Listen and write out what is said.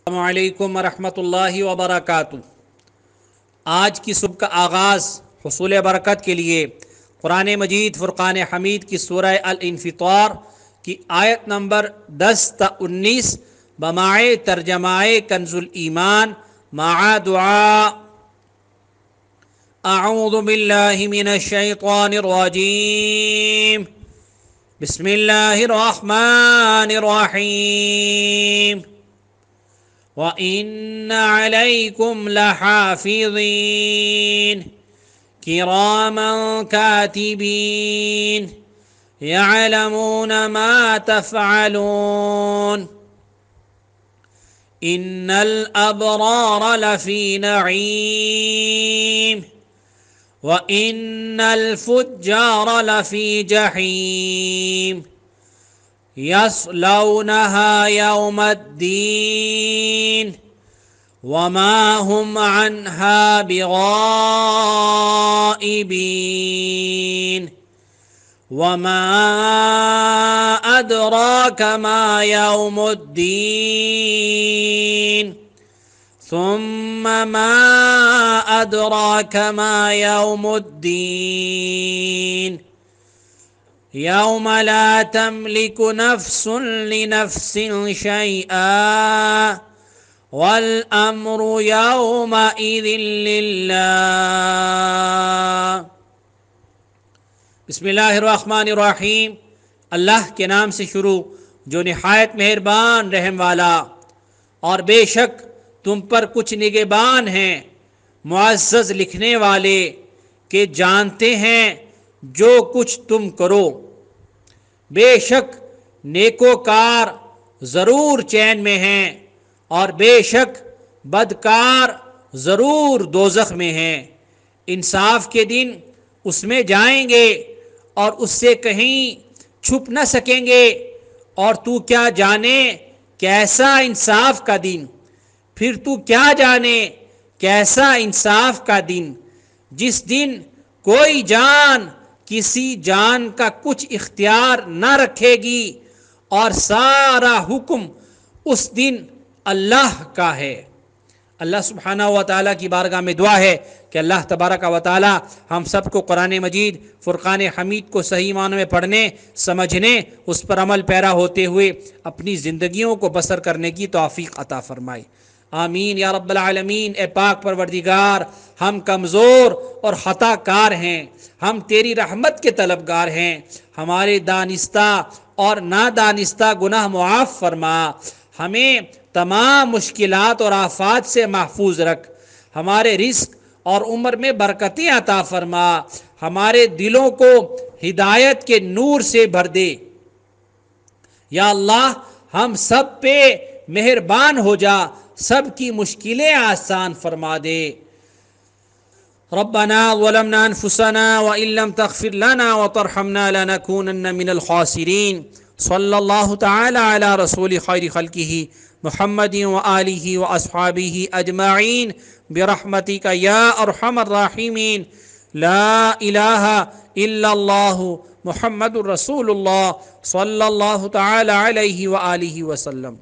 السلام علیکم ورحمۃ اللہ وبرکاتہ۔ آج کی صبح کا آغاز حصول برکت کے لیے قرآن مجید فرقان حمید کی سورہ الانفطار کی آیت نمبر 10 تا 19 بمائے ترجمائے کنز الایمان مع دعا۔ اعوذ باللہ من الشیطان الرجیم، بسم اللہ الرحمن الرحیم۔ وَإِنَّ عَلَيْكُمْ لَحَافِظِينَ كِرَامًا كَاتِبِينَ يَعْلَمُونَ مَا تَفْعَلُونَ إِنَّ الْأَبْرَارَ لَفِي نَعِيمٍ وَإِنَّ الْفُجَّارَ لَفِي جَحِيمٍ يَصْلَوْنَهَا يَوْمَ الدِّينِ وَمَا هُمْ عَنْهَا بِغَائِبِينَ وَمَا أَدْرَاكَ مَا يَوْمُ الدِّينِ ثُمَّ مَا أَدْرَاكَ مَا يَوْمُ الدِّينِ يوم لا تملك نفس لنفس شيئا والأمر يومئذ لله۔ بسم اللہ الرحمن الرحیم، اللہ کے نام سے شروع جو نہایت مہربان رحم والا۔ اور بے شک تم پر کچھ نگہبان ہیں معزز لکھنے والے کہ جانتے ہیں جو کچھ تم کرو۔ بے شک نیکوکار ضرور چین میں ہیں اور بے شک بدکار ضرور دوزخ میں ہیں۔ انصاف کے دن اس میں جائیں گے اور اس سے کہیں چھپ نہ سکیں گے۔ اور تو کیا جانے کیسا انصاف کا دن، پھر تو کیا جانے کیسا انصاف کا دن، جس دن کوئی جان کسی جان کا کچھ اختیار نہ رکھے گی اور سارا حکم اس دن اللہ کا ہے۔ اللہ سبحانہ و تعالیٰ کی بارگاہ میں دعا ہے کہ اللہ تبارک و تعالیٰ ہم سب کو قرآن مجید فرقان حمید کو صحیح معنوں میں پڑھنے، سمجھنے، اس پر عمل پیرا ہوتے ہوئے اپنی زندگیوں کو بسر کرنے کی توفیق عطا فرمائے، آمین یا رب العالمین۔ اے پاک پروردگار، ہم کمزور اور خطا کار ہیں، ہم تیری رحمت کے طلبگار ہیں، ہمارے دانستہ اور نادانستہ گناہ معاف فرما، ہمیں تمام مشکلات اور آفات سے محفوظ رکھ، ہمارے رزق اور عمر میں برکتیں عطا فرما، ہمارے دلوں کو ہدایت کے نور سے بھر دے۔ یا اللہ ہم سب پہ مہربان ہو جا، سب کی مشکلیں آسان فرما دے۔ ربنا ظلمنا انفسنا وان لم تغفر لنا وترحمنا لنكونن من الخاسرين۔ صلی اللہ تعالی علی رسول خیر خلقہ محمد وآلہ واصحابہ اجمعین برحمتک یا ارحم الراحمین۔ لا الہ الا اللہ محمد رسول اللہ صلی اللہ تعالی علیہ وآلہ وسلم۔